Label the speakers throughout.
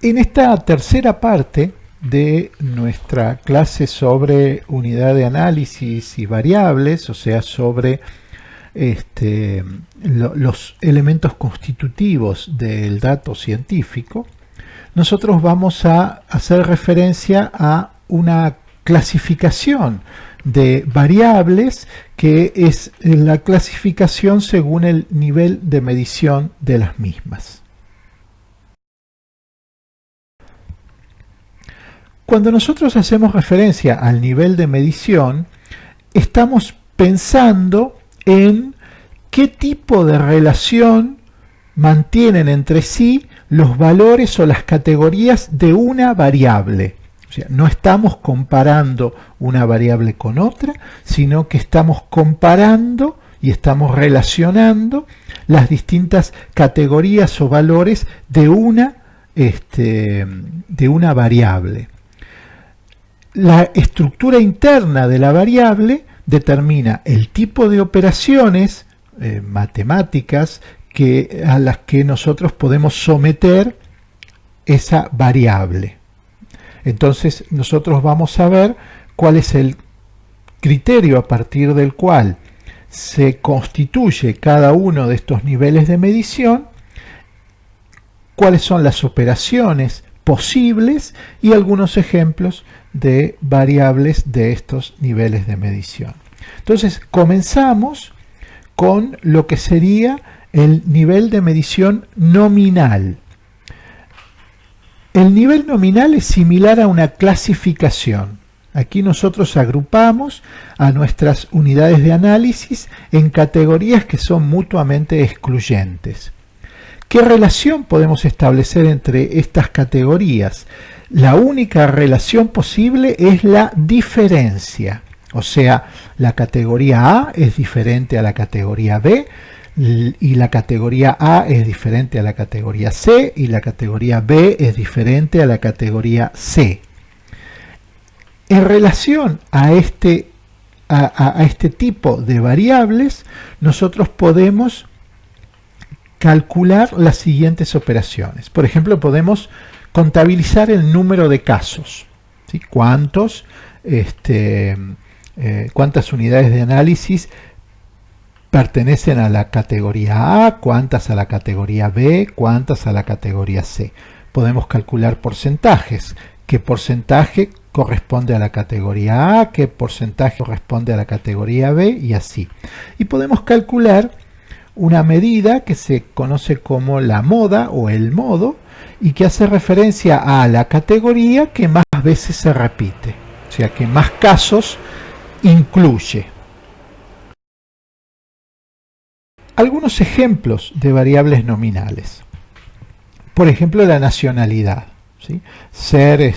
Speaker 1: En esta tercera parte de nuestra clase sobre unidad de análisis y variables, o sea, sobre los elementos constitutivos del dato científico, nosotros vamos a hacer referencia a una clasificación de variables que es la clasificación según el nivel de medición de las mismas. Cuando nosotros hacemos referencia al nivel de medición, estamos pensando en qué tipo de relación mantienen entre sí los valores o las categorías de una variable. O sea, no estamos comparando una variable con otra, sino que estamos comparando y estamos relacionando las distintas categorías o valores de una variable. La estructura interna de la variable determina el tipo de operaciones matemáticas a las que nosotros podemos someter esa variable. Entonces nosotros vamos a ver cuál es el criterio a partir del cual se constituye cada uno de estos niveles de medición, cuáles son las operaciones posibles y algunos ejemplos de variables de estos niveles de medición. Entonces comenzamos con lo que sería el nivel de medición nominal. El nivel nominal es similar a una clasificación. Aquí nosotros agrupamos a nuestras unidades de análisis en categorías que son mutuamente excluyentes. ¿Qué relación podemos establecer entre estas categorías? La única relación posible es la diferencia. O sea, la categoría A es diferente a la categoría B, y la categoría A es diferente a la categoría C, y la categoría B es diferente a la categoría C. En relación a este tipo de variables, nosotros podemos calcular las siguientes operaciones. Por ejemplo, podemos contabilizar el número de casos, ¿sí? Cuántas unidades de análisis pertenecen a la categoría A, cuántas a la categoría B, cuántas a la categoría C. Podemos calcular porcentajes, qué porcentaje corresponde a la categoría A, qué porcentaje corresponde a la categoría B y así. Y podemos calcular una medida que se conoce como la moda o el modo y que hace referencia a la categoría que más veces se repite, o sea que más casos incluye. Algunos ejemplos de variables nominales. Por ejemplo, la nacionalidad, ¿sí? Ser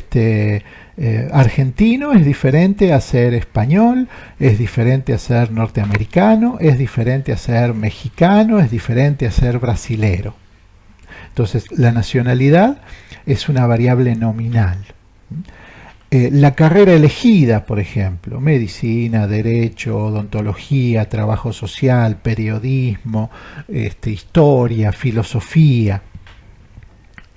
Speaker 1: argentino es diferente a ser español, es diferente a ser norteamericano, es diferente a ser mexicano, es diferente a ser brasilero. Entonces, la nacionalidad es una variable nominal. La carrera elegida, por ejemplo, medicina, derecho, odontología, trabajo social, periodismo, historia, filosofía.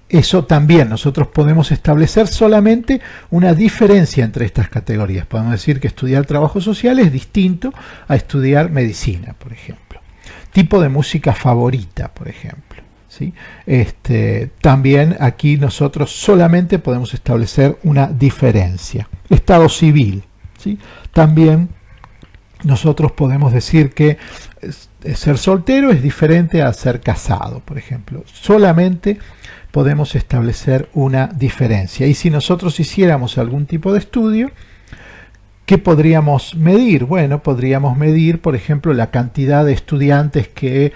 Speaker 1: Eso también nosotros podemos establecer solamente una diferencia entre estas categorías. Podemos decir que estudiar trabajo social es distinto a estudiar medicina, por ejemplo. Tipo de música favorita, por ejemplo, ¿sí? También aquí nosotros solamente podemos establecer una diferencia. Estado civil, ¿sí? También nosotros podemos decir que ser soltero es diferente a ser casado, por ejemplo. Solamente podemos establecer una diferencia. Y si nosotros hiciéramos algún tipo de estudio, ¿qué podríamos medir? Bueno, podríamos medir, por ejemplo, la cantidad de estudiantes que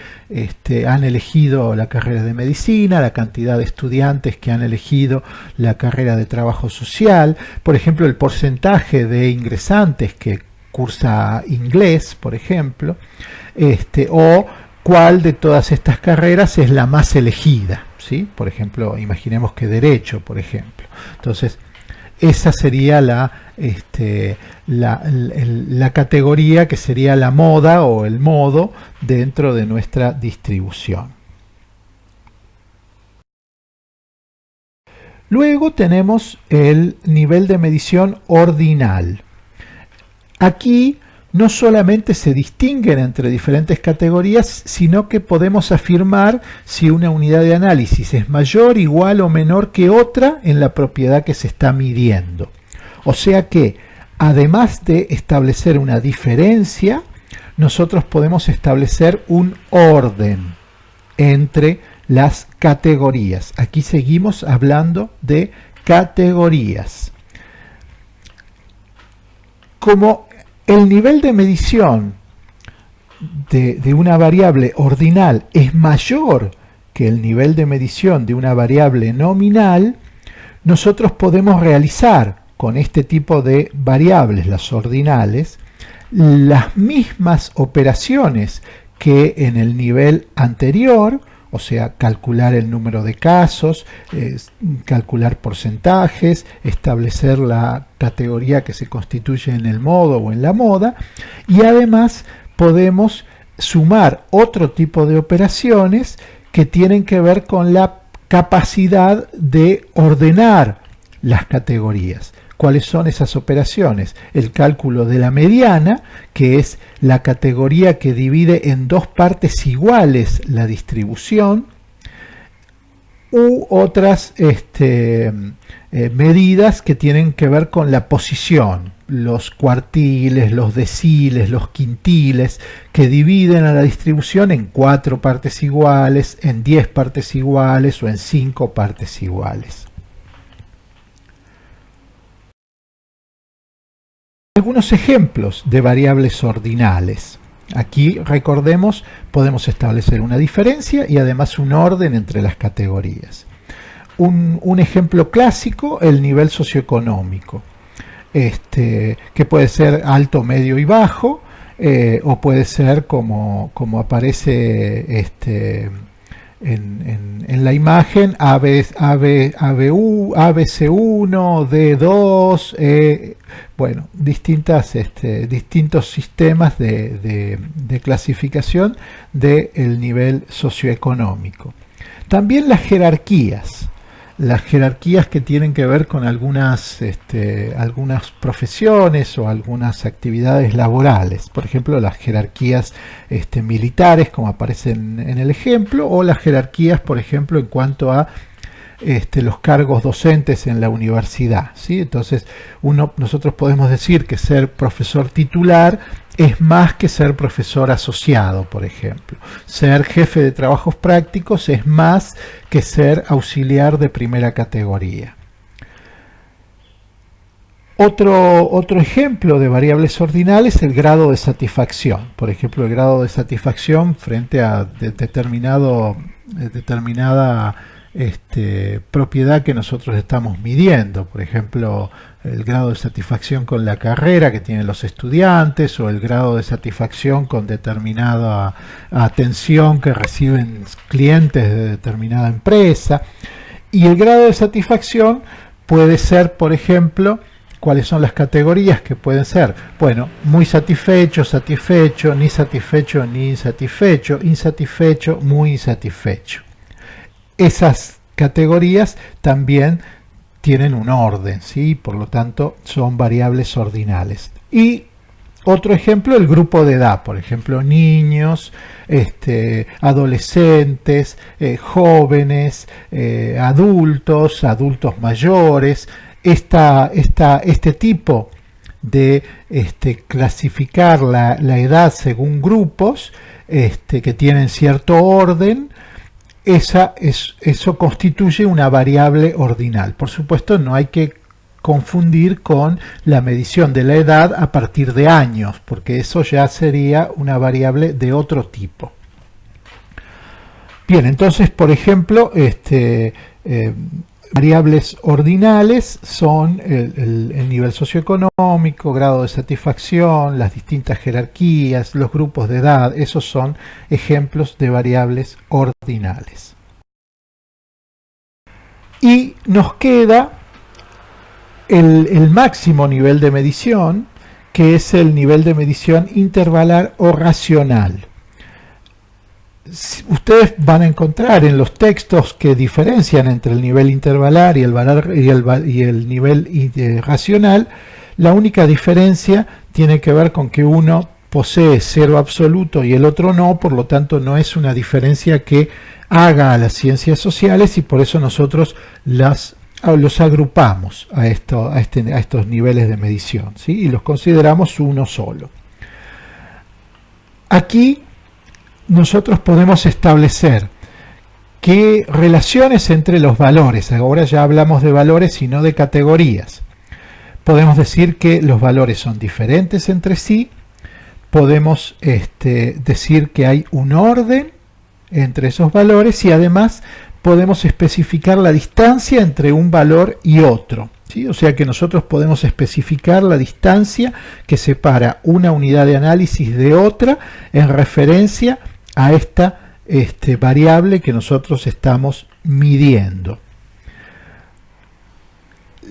Speaker 1: han elegido la carrera de medicina, la cantidad de estudiantes que han elegido la carrera de trabajo social, por ejemplo, el porcentaje de ingresantes que cursa inglés, por ejemplo, o cuál de todas estas carreras es la más elegida, ¿sí? Por ejemplo, imaginemos que derecho, por ejemplo. Entonces, esa sería la categoría que sería la moda o el modo dentro de nuestra distribución. Luego tenemos el nivel de medición ordinal. Aquí no solamente se distinguen entre diferentes categorías, sino que podemos afirmar si una unidad de análisis es mayor, igual o menor que otra en la propiedad que se está midiendo. O sea que, además de establecer una diferencia, nosotros podemos establecer un orden entre las categorías. Aquí seguimos hablando de categorías. Como el nivel de medición de una variable ordinal es mayor que el nivel de medición de una variable nominal, nosotros podemos realizar con este tipo de variables, las ordinales, las mismas operaciones que en el nivel anterior, o sea, calcular el número de casos, calcular porcentajes, establecer la categoría que se constituye en el modo o en la moda, y además podemos sumar otro tipo de operaciones que tienen que ver con la capacidad de ordenar las categorías. ¿Cuáles son esas operaciones? El cálculo de la mediana, que es la categoría que divide en dos partes iguales la distribución, u otras medidas que tienen que ver con la posición, los cuartiles, los deciles, los quintiles, que dividen a la distribución en 4 partes iguales, en 10 partes iguales o en 5 partes iguales. Algunos ejemplos de variables ordinales. Aquí, recordemos, podemos establecer una diferencia y además un orden entre las categorías. Un ejemplo clásico, el nivel socioeconómico, que puede ser alto, medio y bajo, o puede ser como aparece en la imagen, ABC1, D2, bueno, distintos sistemas de clasificación del nivel socioeconómico. También las jerarquías que tienen que ver con algunas profesiones o algunas actividades laborales, por ejemplo las jerarquías militares, como aparecen en el ejemplo, o las jerarquías, por ejemplo, en cuanto a los cargos docentes en la universidad, ¿sí? Entonces nosotros podemos decir que ser profesor titular es más que ser profesor asociado, por ejemplo. Ser jefe de trabajos prácticos es más que ser auxiliar de primera categoría. Otro ejemplo de variables ordinales es el grado de satisfacción. Por ejemplo, el grado de satisfacción frente a determinada propiedad que nosotros estamos midiendo, por ejemplo el grado de satisfacción con la carrera que tienen los estudiantes o el grado de satisfacción con determinada atención que reciben clientes de determinada empresa. Y el grado de satisfacción puede ser, por ejemplo, ¿cuáles son las categorías que pueden ser? Bueno, muy satisfecho, satisfecho, ni satisfecho, ni insatisfecho, insatisfecho, muy insatisfecho. Esas categorías también tienen un orden, ¿sí? Por lo tanto son variables ordinales. Y otro ejemplo, el grupo de edad, por ejemplo, niños, adolescentes, jóvenes, adultos mayores. Este tipo de clasificar la edad según grupos que tienen cierto orden, eso constituye una variable ordinal. Por supuesto, no hay que confundir con la medición de la edad a partir de años, porque eso ya sería una variable de otro tipo. Bien, entonces, por ejemplo, variables ordinales son el nivel socioeconómico, grado de satisfacción, las distintas jerarquías, los grupos de edad. Esos son ejemplos de variables ordinales. Y nos queda el máximo nivel de medición, que es el nivel de medición intervalar o racional. ustedes van a encontrar en los textos que diferencian entre el nivel intervalar y el nivel racional. La única diferencia tiene que ver con que uno posee cero absoluto y el otro no, por lo tanto no es una diferencia que haga a las ciencias sociales, y por eso nosotros los agrupamos a estos niveles de medición, ¿sí? Y los consideramos uno solo. Aquí nosotros podemos establecer qué relaciones entre los valores. Ahora ya hablamos de valores y no de categorías. Podemos decir que los valores son diferentes entre sí. Podemos decir que hay un orden entre esos valores, y además podemos especificar la distancia entre un valor y otro, ¿sí? O sea que nosotros podemos especificar la distancia que separa una unidad de análisis de otra en referencia a esta variable que nosotros estamos midiendo.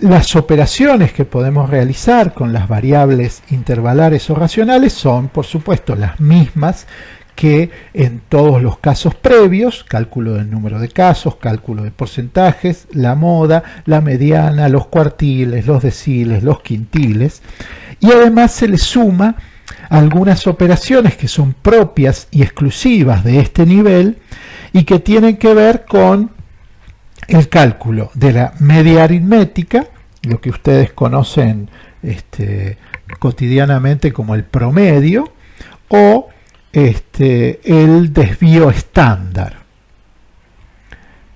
Speaker 1: Las operaciones que podemos realizar con las variables intervalares o racionales son, por supuesto, las mismas que en todos los casos previos: cálculo del número de casos, cálculo de porcentajes, la moda, la mediana, los cuartiles, los deciles, los quintiles, y además se le suma algunas operaciones que son propias y exclusivas de este nivel y que tienen que ver con el cálculo de la media aritmética, lo que ustedes conocen cotidianamente como el promedio, o el desvío estándar,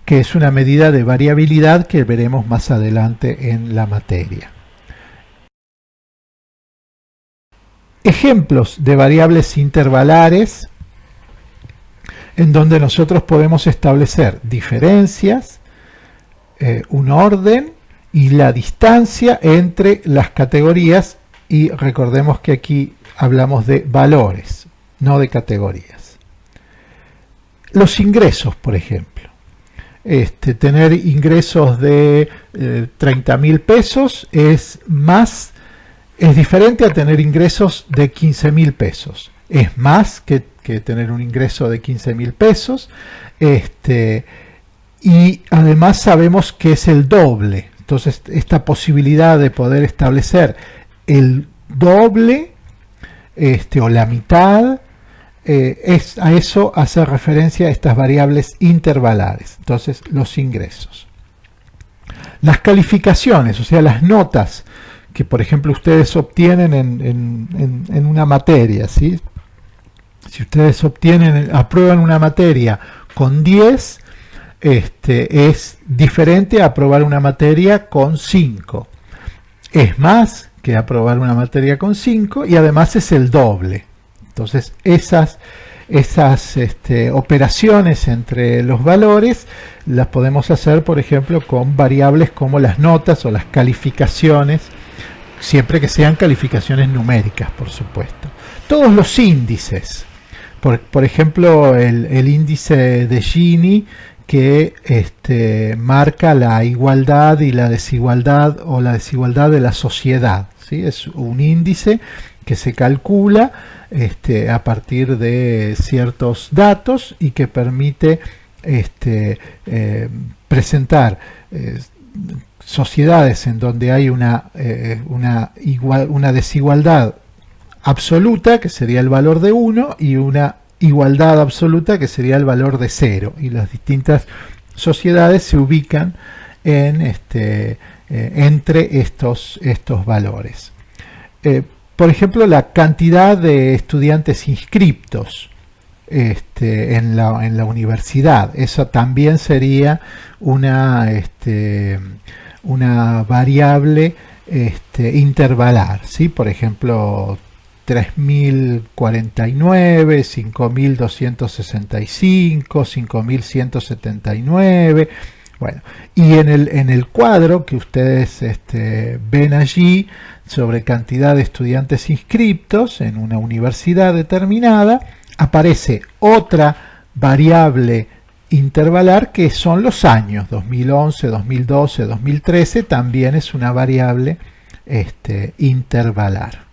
Speaker 1: que es una medida de variabilidad que veremos más adelante en la materia. Ejemplos de variables intervalares en donde nosotros podemos establecer diferencias, un orden y la distancia entre las categorías, y recordemos que aquí hablamos de valores, no de categorías. Los ingresos, por ejemplo. Tener ingresos de 30.000 pesos es diferente a tener ingresos de 15.000 pesos. Es más que tener un ingreso de 15.000 pesos. Y además sabemos que es el doble. Entonces, esta posibilidad de poder establecer el doble o la mitad, a eso hace referencia a estas variables intervalares. Entonces, los ingresos. Las calificaciones, o sea, las notas que, por ejemplo, ustedes obtienen en una materia, ¿sí? Si ustedes aprueban una materia con 10, es diferente a aprobar una materia con 5. Es más que aprobar una materia con 5, y además es el doble. Entonces, esas operaciones entre los valores las podemos hacer, por ejemplo, con variables como las notas o las calificaciones, siempre que sean calificaciones numéricas, por supuesto. Todos los índices, por ejemplo, el índice de Gini, que marca la igualdad y la desigualdad, o la desigualdad de la sociedad, ¿sí? Es un índice que se calcula a partir de ciertos datos y que permite presentar sociedades en donde hay una desigualdad absoluta, que sería el valor de 1, y una igualdad absoluta, que sería el valor de 0, y las distintas sociedades se ubican entre estos valores. Por ejemplo, la cantidad de estudiantes inscriptos en la universidad, eso también sería una variable intervalar, ¿sí? Por ejemplo, 3.049, 5.265, 5.179. Bueno, y en el cuadro que ustedes ven allí sobre cantidad de estudiantes inscriptos en una universidad determinada, aparece otra variable intervalar que son los años: 2011, 2012, 2013, también es una variable intervalar.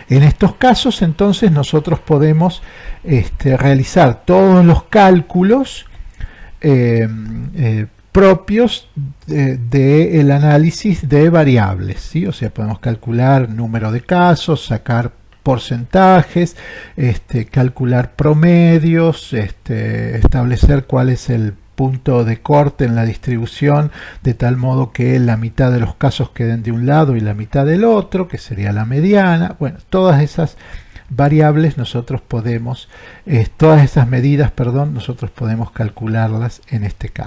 Speaker 1: En estos casos, entonces, nosotros podemos realizar todos los cálculos propios del análisis de variables, ¿sí? O sea, podemos calcular número de casos, sacar porcentajes, calcular promedios, establecer cuál es el punto de corte en la distribución, de tal modo que la mitad de los casos queden de un lado y la mitad del otro, que sería la mediana. Bueno, todas esas variables nosotros podemos, todas esas medidas, perdón, nosotros podemos calcularlas en este caso.